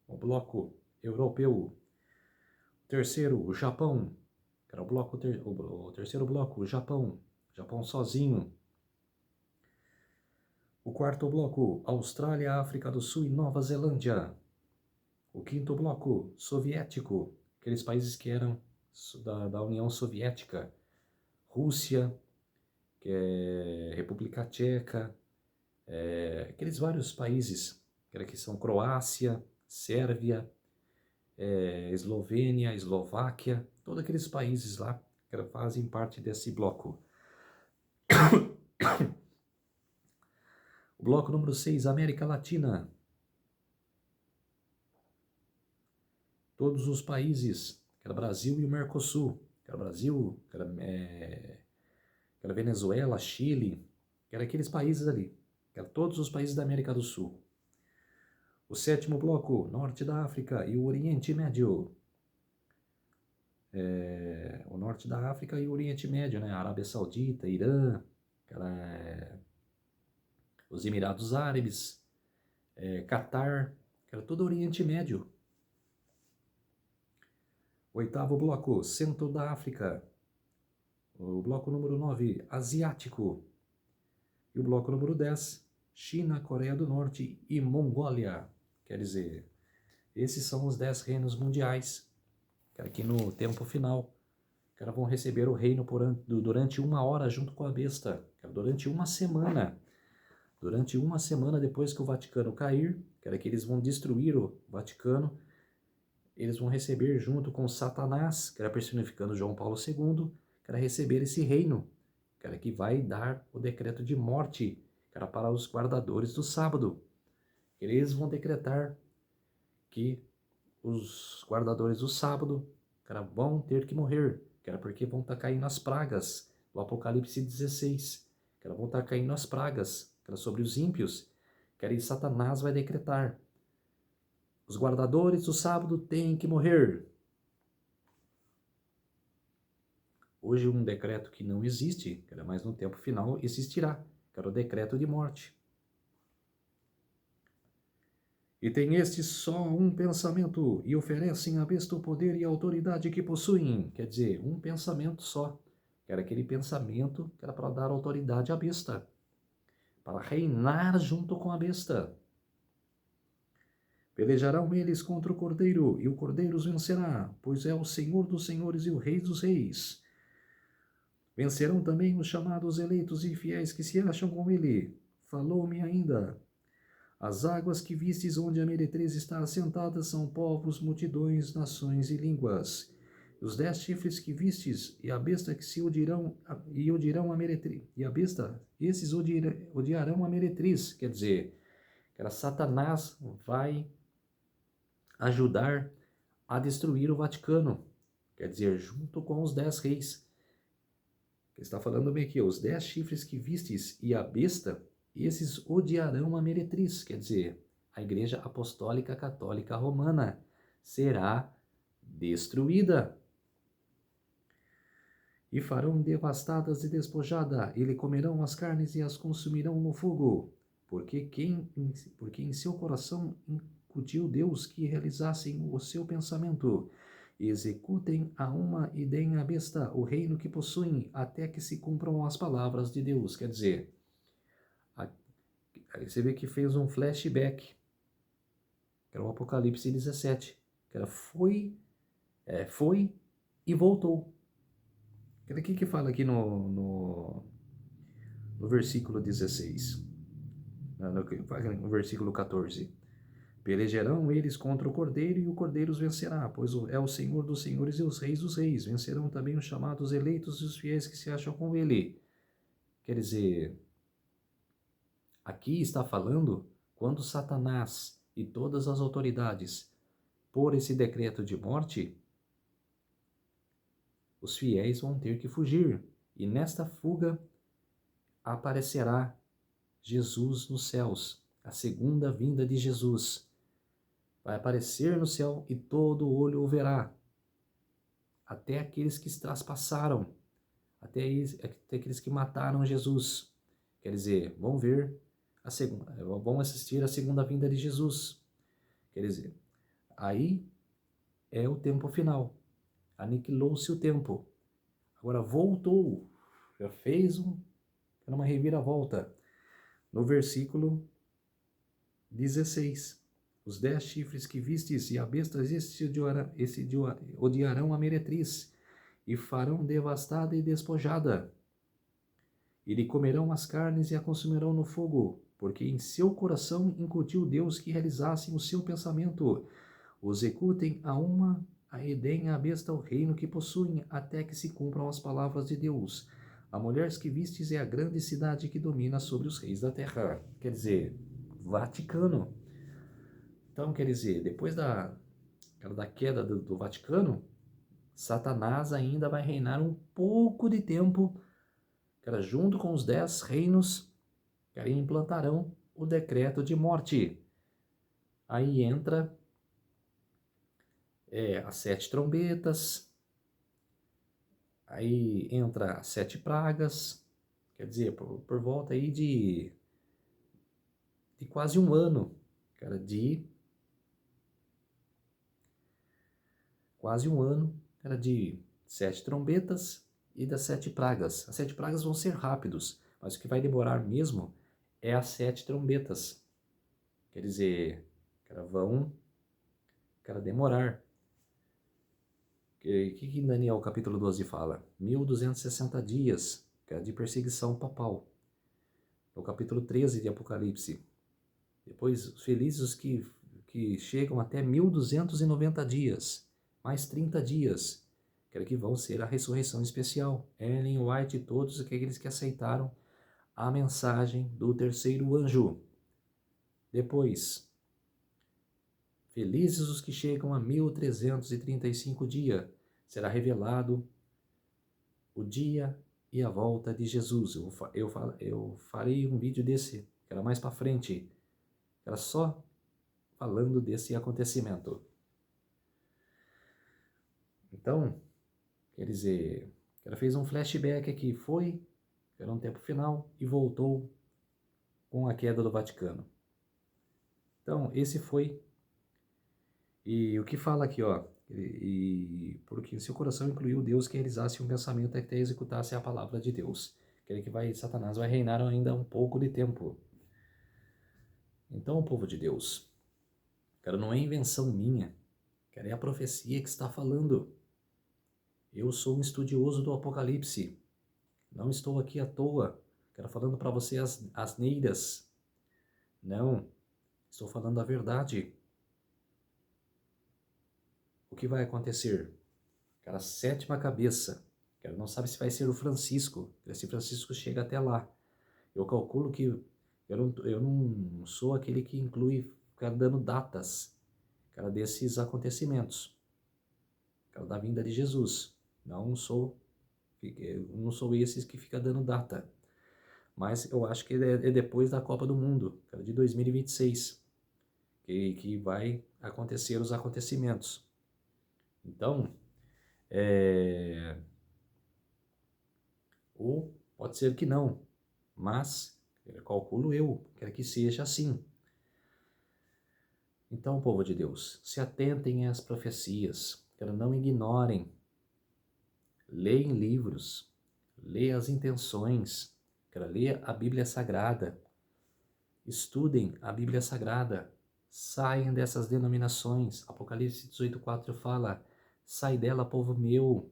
O bloco europeu. Terceiro, o Japão. Era o terceiro bloco, o Japão. Japão sozinho. O quarto bloco, Austrália, África do Sul e Nova Zelândia. O quinto bloco, soviético. Aqueles países que eram da União Soviética. Rússia, República Tcheca, aqueles vários países que são Croácia, Sérvia, Eslovênia, Eslováquia, todos aqueles países lá que fazem parte desse bloco. O bloco número 6, América Latina. Todos os países, que era Brasil e o Mercosul, que era Brasil, que era Venezuela, Chile, que era aqueles países ali, que eram todos os países da América do Sul. O sétimo bloco, Norte da África e o Oriente Médio. O Norte da África e o Oriente Médio, né? Arábia Saudita, Irã, os Emirados Árabes, Catar, que era todo o Oriente Médio. O oitavo bloco, Centro da África. O bloco número 9, Asiático. E o bloco número 10, China, Coreia do Norte e Mongólia. Quer dizer, esses são os 10 reinos mundiais, que no tempo final, vão receber o reino durante 1 hora junto com a besta, durante 1 semana. Durante 1 semana depois que o Vaticano cair, que eles vão destruir o Vaticano, eles vão receber junto com Satanás, que era personificando João Paulo II, receber esse reino, que vai dar o decreto de morte, para os guardadores do sábado. Eles vão decretar que os guardadores do sábado, vão ter que morrer, porque vão estar caindo as pragas do Apocalipse 16, vão estar caindo as pragas, sobre os ímpios, e Satanás vai decretar: os guardadores do sábado têm que morrer. Hoje um decreto que não existe, mas no tempo final existirá, o decreto de morte. E tem este só um pensamento, e oferecem à besta o poder e a autoridade que possuem. Quer dizer, um pensamento só. Aquele pensamento para dar autoridade à besta. para reinar junto com a besta. Pelejarão eles contra o Cordeiro, e o Cordeiro os vencerá, pois é o Senhor dos senhores e o Rei dos reis. Vencerão também os chamados eleitos e fiéis que se acham com ele. Falou-me ainda: as águas que vistes onde a meretriz está assentada são povos, multidões, nações e línguas. Os 10 chifres que vistes e a besta que se odiarão a meretriz. E a besta, esses odiarão a meretriz. Quer dizer, que Satanás vai ajudar a destruir o Vaticano. Quer dizer, junto com os 10 reis. Ele está falando bem aqui, os 10 chifres que vistes e a besta, esses odiarão a meretriz. Quer dizer, a Igreja Apostólica Católica Romana será destruída. E farão devastadas e despojada, e lhe comerão as carnes e as consumirão no fogo. Porque em seu coração incutiu Deus que realizassem o seu pensamento. Executem a uma e deem à besta o reino que possuem, até que se cumpram as palavras de Deus. Quer dizer, aí você vê que fez um flashback, que era o Apocalipse 17, que era foi e voltou. O que fala aqui no versículo 16, no versículo 14. Pelejarão eles contra o Cordeiro, e o Cordeiro os vencerá, pois é o Senhor dos senhores e os reis dos reis. Vencerão também os chamados eleitos e os fiéis que se acham com ele. Quer dizer, aqui está falando quando Satanás e todas as autoridades por esse decreto de morte, os fiéis vão ter que fugir. E nesta fuga aparecerá Jesus nos céus, a segunda vinda de Jesus. Vai aparecer no céu e todo olho o verá. Até aqueles que se traspassaram, até aqueles que mataram Jesus. Quer dizer, vão ver vão assistir a segunda vinda de Jesus. Quer dizer, aí é o tempo final. Aniquilou-se o tempo. Agora voltou, já fez uma reviravolta. No versículo 16. Os 10 chifres que vistes e a besta odiarão a meretriz, e farão devastada e despojada. E lhe comerão as carnes e a consumirão no fogo, porque em seu coração incutiu Deus que realizassem o seu pensamento. Os executem a uma e deem à besta o reino que possuem, até que se cumpram as palavras de Deus. A mulher que vistes é a grande cidade que domina sobre os reis da terra. Quer dizer, Vaticano. Então, quer dizer, depois da queda do Vaticano, Satanás ainda vai reinar um pouco de tempo, junto com os 10 reinos, que aí implantarão o decreto de morte. Aí entra as 7 trombetas, aí entra as 7 pragas, quer dizer, por volta aí de quase um ano, era de 7 trombetas e das 7 pragas. As 7 pragas vão ser rápidos, mas o que vai demorar mesmo é as 7 trombetas. Quer dizer, vão demorar. O que Daniel capítulo 12 fala? 1260 dias de perseguição papal. No capítulo 13 de Apocalipse. Depois, felizes os que chegam até 1290 dias. Mais 30 dias, que vão ser a ressurreição especial. Ellen White e todos aqueles que aceitaram a mensagem do terceiro anjo. Depois, felizes os que chegam a 1335 dias. Será revelado o dia e a volta de Jesus. Eu farei um vídeo desse, que era mais para frente, que era só falando desse acontecimento. Então, quer dizer, ela fez um flashback aqui, era um tempo final e voltou com a queda do Vaticano. Então, esse foi. E o que fala aqui, porque em seu coração incluiu Deus que realizasse um pensamento até executasse a palavra de Deus. aquele que Satanás vai reinar ainda um pouco de tempo. Então, povo de Deus, não é invenção minha, é a profecia que está falando. Eu sou um estudioso do Apocalipse, não estou aqui à toa, falando para você as asneiras. Não, estou falando a verdade. O que vai acontecer? A sétima cabeça, não sabe se vai ser o Francisco, se Francisco chega até lá. Eu calculo que eu não sou aquele que inclui ficar dando datas, desses acontecimentos, da vinda de Jesus. Não sou esses que fica dando data. Mas eu acho que é depois da Copa do Mundo, de 2026, que vai acontecer os acontecimentos. Então, ou pode ser que não, mas calculo eu, quero que seja assim. Então, povo de Deus, se atentem às profecias, não ignorem, leem livros, leiam as intenções, leia a Bíblia Sagrada, estudem a Bíblia Sagrada, saiam dessas denominações. Apocalipse 18:4 fala, sai dela, povo meu.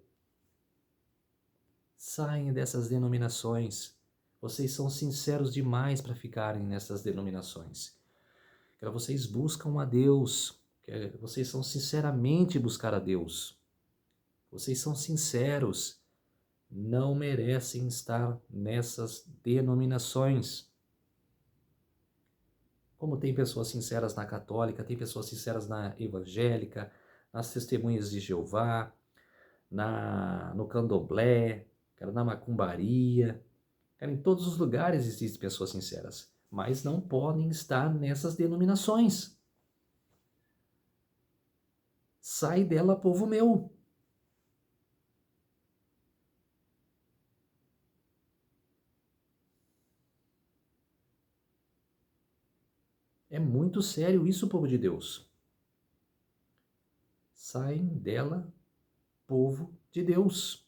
Saiam dessas denominações. Vocês são sinceros demais para ficarem nessas denominações. Vocês buscam a Deus. Vocês são sinceramente buscar a Deus. Vocês são sinceros. Não merecem estar nessas denominações. Como tem pessoas sinceras na católica, tem pessoas sinceras na evangélica, nas testemunhas de Jeová, no candomblé, na macumbaria. Em todos os lugares existem pessoas sinceras, mas não podem estar nessas denominações. Sai dela, povo meu. É muito sério isso, povo de Deus. Saem dela, povo de Deus.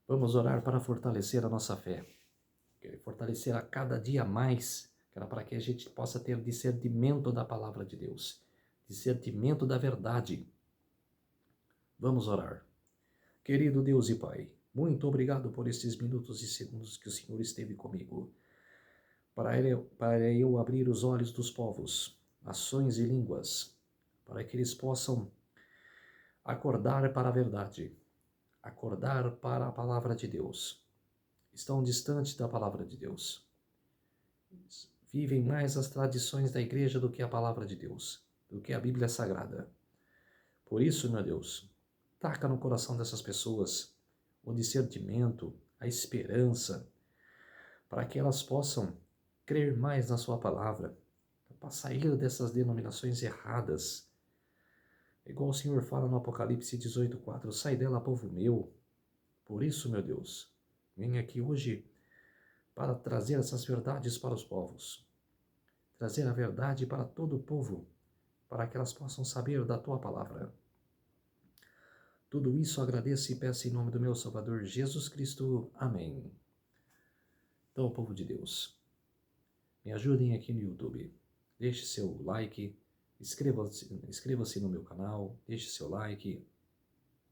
Vamos orar para fortalecer a nossa fé. Fortalecer a cada dia mais, para que a gente possa ter discernimento da palavra de Deus. Discernimento da verdade. Vamos orar. Querido Deus e Pai, muito obrigado por estes minutos e segundos que o Senhor esteve comigo. Para eu abrir os olhos dos povos, nações e línguas, para que eles possam acordar para a verdade, acordar para a palavra de Deus. Estão distantes da palavra de Deus. Vivem mais as tradições da igreja do que a palavra de Deus, do que a Bíblia Sagrada. Por isso, meu Deus, taca no coração dessas pessoas o discernimento, a esperança, para que elas possam crer mais na sua palavra, para sair dessas denominações erradas. Igual o Senhor fala no Apocalipse 18:4, sai dela, povo meu. Por isso, meu Deus, venha aqui hoje para trazer essas verdades para os povos, trazer a verdade para todo o povo, para que elas possam saber da tua palavra. Tudo isso agradeço e peço em nome do meu Salvador Jesus Cristo. Amém. Então, povo de Deus, me ajudem aqui no YouTube. Deixe seu like, inscreva-se no meu canal, deixe seu like,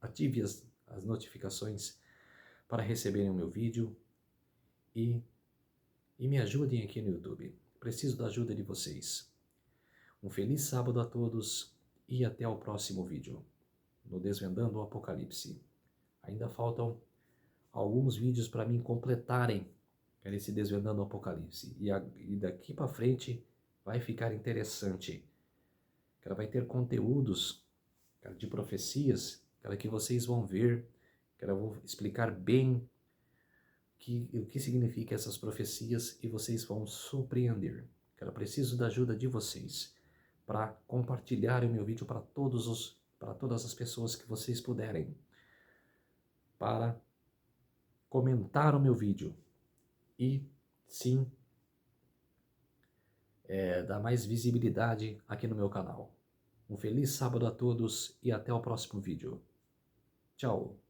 ative as notificações para receberem o meu vídeo e me ajudem aqui no YouTube. Preciso da ajuda de vocês. Um feliz sábado a todos e até o próximo vídeo no Desvendando o Apocalipse. Ainda faltam alguns vídeos para mim completarem esse Desvendando o Apocalipse. E daqui para frente vai ficar interessante. Vai ter conteúdos de profecias que vocês vão ver. Eu vou explicar bem o que significa essas profecias e vocês vão surpreender. Preciso da ajuda de vocês para compartilhar o meu vídeo para todas as pessoas que vocês puderem, para comentar o meu vídeo e, sim, dar mais visibilidade aqui no meu canal. Um feliz sábado a todos e até o próximo vídeo. Tchau!